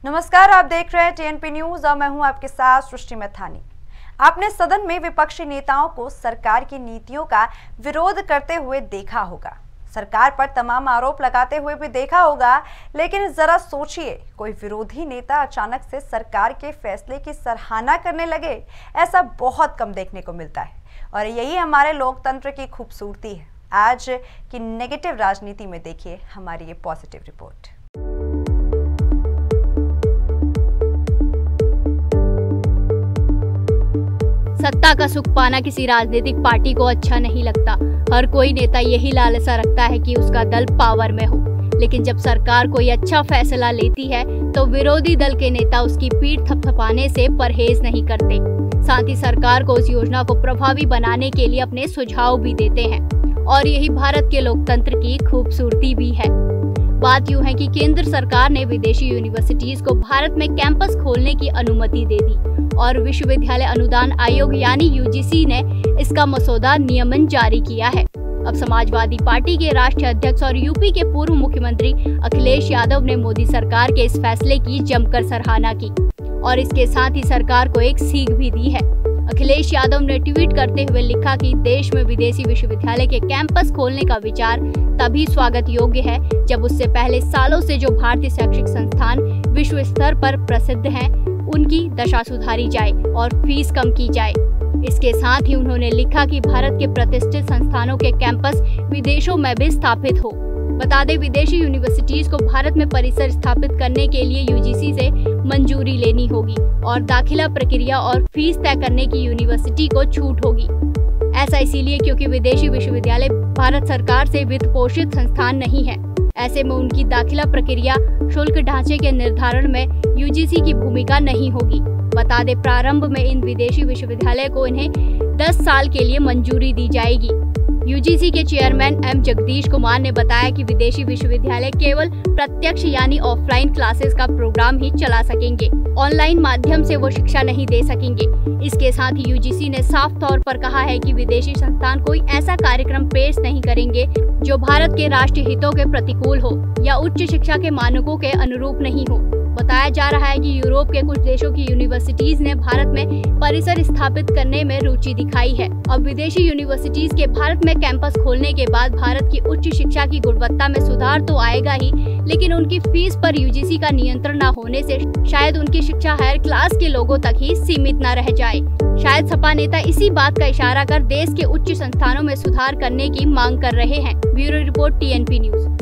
नमस्कार, आप देख रहे हैं टीएनपी न्यूज और मैं हूं आपके साथ सृष्टि मैथानी। आपने सदन में विपक्षी नेताओं को सरकार की नीतियों का विरोध करते हुए देखा होगा, सरकार पर तमाम आरोप लगाते हुए भी देखा होगा, लेकिन जरा सोचिए, कोई विरोधी नेता अचानक से सरकार के फैसले की सराहना करने लगे, ऐसा बहुत कम देखने को मिलता है और यही हमारे लोकतंत्र की खूबसूरती है। आज की नेगेटिव राजनीति में देखिए हमारी ये पॉजिटिव रिपोर्ट। सत्ता का सुख पाना किसी राजनीतिक पार्टी को अच्छा नहीं लगता। हर कोई नेता यही लालसा रखता है कि उसका दल पावर में हो, लेकिन जब सरकार कोई अच्छा फैसला लेती है तो विरोधी दल के नेता उसकी पीठ थपथपाने से परहेज नहीं करते। साथ ही सरकार को उस योजना को प्रभावी बनाने के लिए अपने सुझाव भी देते हैं और यही भारत के लोकतंत्र की खूबसूरती भी है। बात यूं है कि केंद्र सरकार ने विदेशी यूनिवर्सिटीज को भारत में कैंपस खोलने की अनुमति दे दी और विश्वविद्यालय अनुदान आयोग यानी यूजीसी ने इसका मसौदा नियमन जारी किया है। अब समाजवादी पार्टी के राष्ट्रीय अध्यक्ष और यूपी के पूर्व मुख्यमंत्री अखिलेश यादव ने मोदी सरकार के इस फैसले की जमकर सराहना की और इसके साथ ही सरकार को एक सीख भी दी है। अखिलेश यादव ने ट्वीट करते हुए लिखा कि देश में विदेशी विश्वविद्यालय के कैंपस खोलने का विचार तभी स्वागत योग्य है जब उससे पहले सालों से जो भारतीय शैक्षिक संस्थान विश्व स्तर पर प्रसिद्ध हैं, उनकी दशा सुधारी जाए और फीस कम की जाए। इसके साथ ही उन्होंने लिखा कि भारत के प्रतिष्ठित संस्थानों के कैंपस विदेशों में भी स्थापित हो। बता दें, विदेशी यूनिवर्सिटीज को भारत में परिसर स्थापित करने के लिए यूजीसी से मंजूरी लेनी होगी और दाखिला प्रक्रिया और फीस तय करने की यूनिवर्सिटी को छूट होगी। ऐसा इसीलिए क्योंकि विदेशी विश्वविद्यालय भारत सरकार से वित्त पोषित संस्थान नहीं है। ऐसे में उनकी दाखिला प्रक्रिया शुल्क ढांचे के निर्धारण में यूजीसी की भूमिका नहीं होगी। बता दें, प्रारंभ में इन विदेशी विश्वविद्यालय को इन्हें 10 साल के लिए मंजूरी दी जाएगी। यूजीसी के चेयरमैन एम जगदीश कुमार ने बताया कि विदेशी विश्वविद्यालय केवल प्रत्यक्ष यानी ऑफलाइन क्लासेस का प्रोग्राम ही चला सकेंगे, ऑनलाइन माध्यम से वो शिक्षा नहीं दे सकेंगे। इसके साथ ही यूजीसी ने साफ तौर पर कहा है कि विदेशी संस्थान कोई ऐसा कार्यक्रम पेश नहीं करेंगे जो भारत के राष्ट्रीय हितों के प्रतिकूल हो या उच्च शिक्षा के मानकों के अनुरूप नहीं हो। बताया जा रहा है कि यूरोप के कुछ देशों की यूनिवर्सिटीज ने भारत में परिसर स्थापित करने में रुचि दिखाई है। अब विदेशी यूनिवर्सिटीज के भारत में कैंपस खोलने के बाद भारत की उच्च शिक्षा की गुणवत्ता में सुधार तो आएगा ही, लेकिन उनकी फीस पर यूजीसी का नियंत्रण न होने से शायद उनकी शिक्षा हायर क्लास के लोगों तक ही सीमित न रह जाए। शायद सपा नेता इसी बात का इशारा कर देश के उच्च संस्थानों में सुधार करने की मांग कर रहे हैं। Bureau report, TNP news.